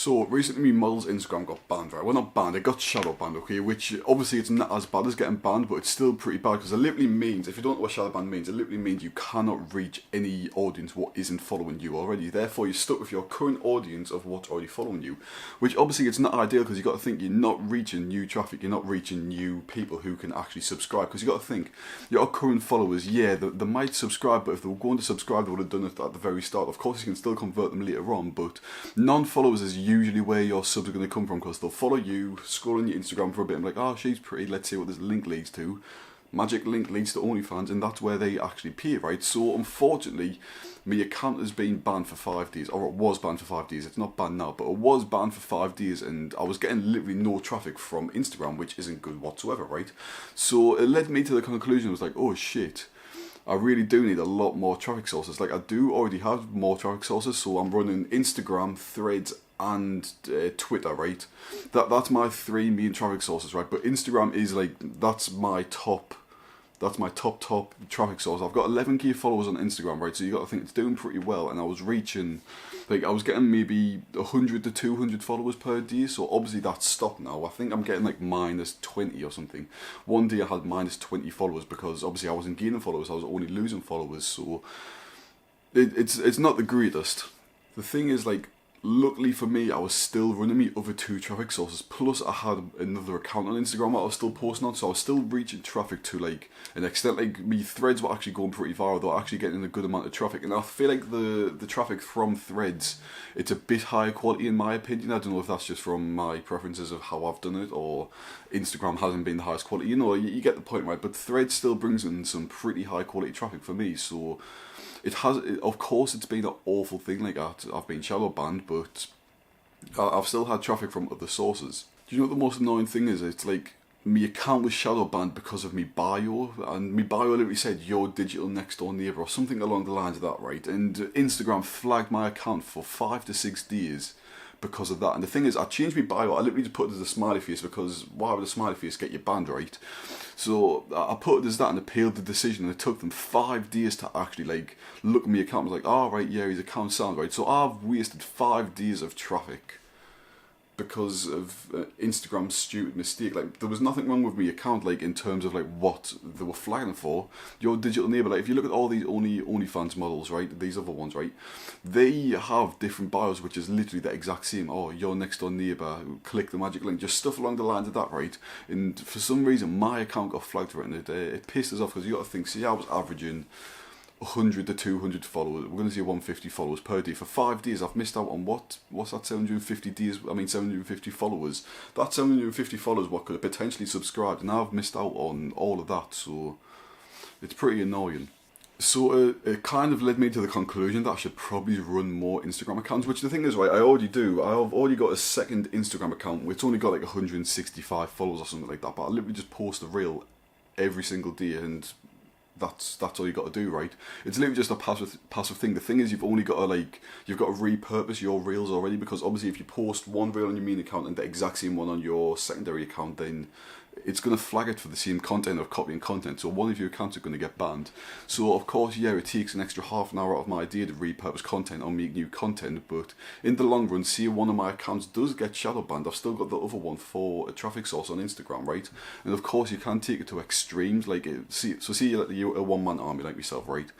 So recently, my model's Instagram got banned, right? Well, not banned, it got shadow banned, okay? Which obviously it's not as bad as getting banned, but it's still pretty bad because it literally means, if you don't know what shadow ban means, it literally means you cannot reach any audience what isn't following you already. Therefore, you're stuck with your current audience of what's already following you, which obviously it's not ideal because you got to think you're not reaching new traffic, you're not reaching new people who can actually subscribe. Because you got to think your current followers, yeah, they might subscribe, but if they were going to subscribe, they would have done it at the very start. Of course, you can still convert them later on, but non-followers is usually where your subs are going to come from because they'll follow you, scroll on your Instagram for a bit and be like, oh, she's pretty, let's see what this link leads to. Magic link leads to OnlyFans, and that's where they actually pay, right? So unfortunately, my account has been banned for 5 days, or it was banned for 5 days. It's not banned now, but it was banned for 5 days, and I was getting literally no traffic from Instagram, which isn't good whatsoever, right? So it led me to the conclusion, I was like, oh shit, I really do need a lot more traffic sources. Like, I do already have more traffic sources, so I'm running Instagram, Threads, and Twitter, right? That's my 3 main traffic sources, right? But Instagram is like, that's my top traffic source. I've got 11k followers on Instagram, right? So you got to think it's doing pretty well, and I was reaching, like, I was getting maybe 100 to 200 followers per day. So obviously that's stopped now. I think I'm getting like minus 20 or something. One day I had minus 20 followers because obviously I wasn't gaining followers, I was only losing followers. So it's not the greatest. The thing is, like, luckily for me, I was still running my other 2 traffic sources, plus I had another account on Instagram that I was still posting on, so I was still reaching traffic to like an extent. Like, my threads were actually going pretty viral, they were actually getting a good amount of traffic, and I feel like the traffic from threads, it's a bit higher quality in my opinion. I don't know if that's just from my preferences of how I've done it, or Instagram hasn't been the highest quality, you know, you get the point, right? But threads still brings in some pretty high quality traffic for me, so it has, of course, it's been an awful thing like that. I've been shadow banned, but I've still had traffic from other sources. Do you know what the most annoying thing is? It's like, my account was shadow banned because of my bio, and my bio literally said, your digital next door neighbour, or something along the lines of that, right? And Instagram flagged my account for 5 to 6 days because of that. And the thing is, I changed my bio, I literally just put it as a smiley face, because why would a smiley face get you banned, right? So I put it as that and appealed the decision, and it took them 5 days to actually like look at my account and was like, oh right, yeah, his account sounds right. So I've wasted 5 days of traffic because of Instagram's stupid mistake. Like, there was nothing wrong with my account, like, in terms of like what they were flagging for. Your digital neighbour, like, if you look at all these OnlyFans models, right, these other ones, right, they have different bios which is literally the exact same. Oh, your next door neighbour, click the magic link, just stuff along the lines of that, right? And for some reason my account got flagged for it, and it pissed us off, because you got to think, see, I was averaging 100 to 200 followers, we're going to see 150 followers per day. For 5 days I've missed out on what's that, 750 followers. That's 750 followers what could have potentially subscribed, and I've missed out on all of that, so it's pretty annoying. So it kind of led me to the conclusion that I should probably run more Instagram accounts, which the thing is, right, I already do. I've already got a second Instagram account, which only got like 165 followers or something like that, but I literally just post a reel every single day, and that's all you got to do, right? It's literally just a passive thing. The thing is, you've got to repurpose your reels already, because obviously if you post one reel on your main account and the exact same one on your secondary account, then it's going to flag it for the same content or copying content, so one of your accounts are going to get banned. So of course, yeah, it takes an extra half an hour out of my day to repurpose content or make new content, but in the long run, see, one of my accounts does get shadow banned, I've still got the other one for a traffic source on Instagram, right? And of course you can take it to extremes, like, see you're a one-man army like myself, right?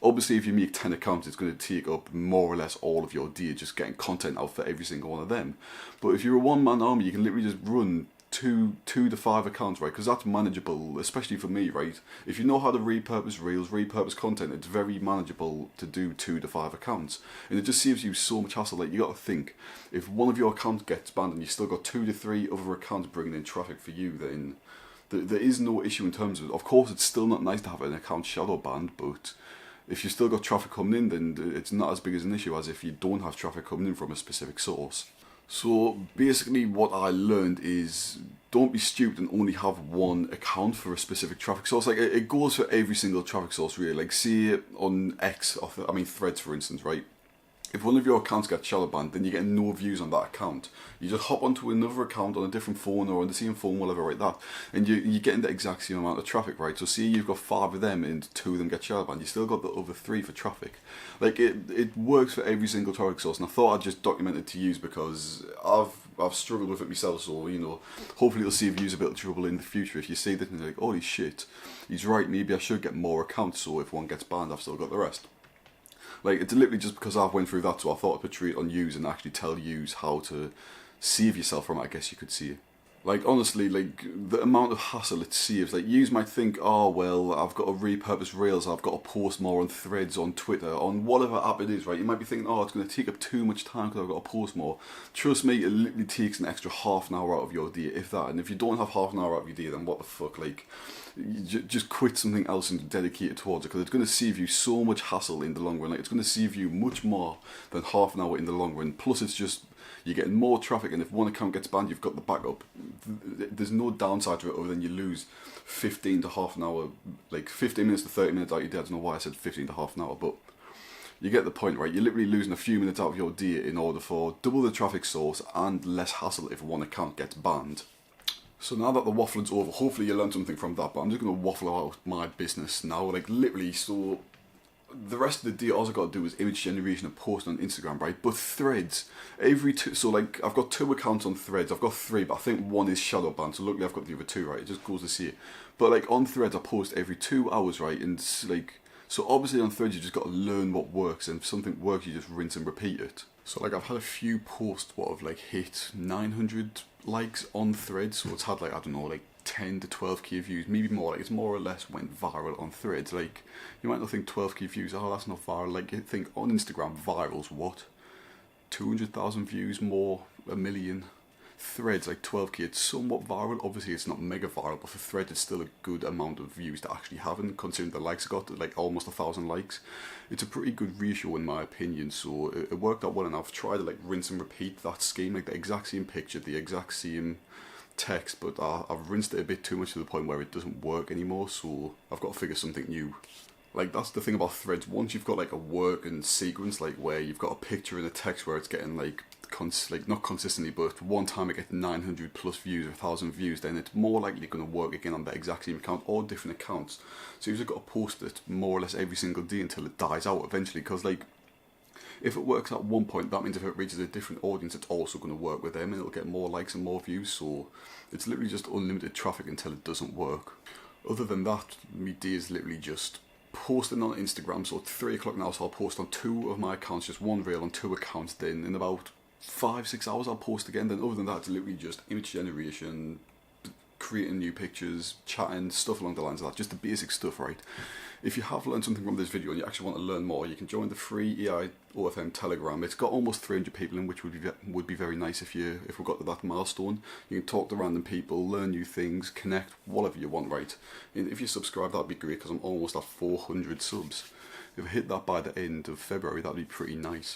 Obviously if you make 10 accounts, it's going to take up more or less all of your day just getting content out for every single one of them. But if you're a one-man army, you can literally just run two to 5 accounts, right? Because that's manageable, especially for me, right? If you know how to repurpose reels, repurpose content, it's very manageable to do 2 to 5 accounts, and it just saves you so much hassle. Like, you got to think, if one of your accounts gets banned and you still got 2 to 3 other accounts bringing in traffic for you, then there is no issue in terms of course, it's still not nice to have an account shadow banned, but if you still got traffic coming in, then it's not as big as an issue as if you don't have traffic coming in from a specific source. So basically what I learned is, don't be stupid and only have one account for a specific traffic source. Like, it goes for every single traffic source, really. Like, say on Threads, for instance, right? If one of your accounts gets shadow banned, then you get no views on that account. You just hop onto another account on a different phone or on the same phone, whatever, like that, and you're getting the exact same amount of traffic, right? So see, you've got 5 of them and 2 of them get shadow banned. You still got the other 3 for traffic. Like it works for every single traffic source, and I thought I'd just document it to use because I've struggled with it myself. So hopefully you'll save you a bit of trouble in the future if you see that and you're like, holy shit, he's right. Maybe I should get more accounts. So if one gets banned, I've still got the rest. Like, it's literally just because I've went through that, so I thought I'd portray it on yous and actually tell yous how to save yourself from it, I guess you could see. Like, honestly, like, the amount of hassle it saves, like, yous might think, oh, well, I've got to repurpose Rails, I've got to post more on Threads, on Twitter, on whatever app it is, right? You might be thinking, oh, it's going to take up too much time because I've got to post more. Trust me, it literally takes an extra half an hour out of your day, if that. And if you don't have half an hour out of your day, then what the fuck, like, just quit something else and dedicate it towards it, because it's going to save you so much hassle in the long run. Like, it's going to save you much more than half an hour in the long run. Plus, it's just, you're getting more traffic, and if one account gets banned, you've got the backup. There's no downside to it other than you lose 15 to half an hour, like 15 minutes to 30 minutes out of your day. I don't know why I said 15 to half an hour, but you get the point, right? You're literally losing a few minutes out of your day in order for double the traffic source and less hassle if one account gets banned. So now that the waffling's over, hopefully you learned something from that, but I'm just going to waffle about my business now, like literally. So the rest of the day, all I've got to do is image generation and post on Instagram, right? But Threads, so like, I've got 2 accounts on Threads, I've got 3, but I think 1 is shadow banned, so luckily I've got the other 2, right? It just goes to see it. But like, on Threads, I post every 2 hours, right? And like, so obviously on Threads, you just got to learn what works, and if something works, you just rinse and repeat it. So like, I've had a few posts what have like hit 900 likes on Threads, so it's had like, I don't know, like 10 to 12k views, maybe more. Like, it's more or less went viral on Threads. Like, you might not think 12k views, oh, that's not viral. Like, you think on Instagram, viral's what? 200,000 views, more, 1 million. Threads, like 12k, it's somewhat viral. Obviously, it's not mega viral, but for Threads, it's still a good amount of views to actually have, and considering the likes got like almost 1,000 likes, it's a pretty good ratio in my opinion. So it worked out well, and I've tried to like rinse and repeat that scheme, like the exact same picture, the exact same text, but I've rinsed it a bit too much to the point where it doesn't work anymore. So I've got to figure something new. Like, that's the thing about Threads. Once you've got like a working sequence, like where you've got a picture and a text where it's getting like not consistently, but one time it gets 900 plus views or 1,000 views, then it's more likely going to work again on the exact same account or different accounts. So you've just got to post it more or less every single day until it dies out eventually, because like, if it works at one point, that means if it reaches a different audience, it's also going to work with them, and it'll get more likes and more views. So it's literally just unlimited traffic until it doesn't work. Other than that, my day is literally just posting on Instagram. So at 3 o'clock now, so I'll post on 2 of my accounts, just 1 reel on 2 accounts. Then in about 5-6 hours I'll post again. Then other than that, it's literally just image generation, creating new pictures, chatting, stuff along the lines of that, just the basic stuff, right? If you have learned something from this video and you actually want to learn more, you can join the free EI OFM Telegram. It's got almost 300 people in, which would be very nice if we got to that milestone. You can talk to random people, learn new things, connect, whatever you want, right? And if you subscribe, that'd be great, because I'm almost at 400 subs. If I hit that by the end of February, that'd be pretty nice.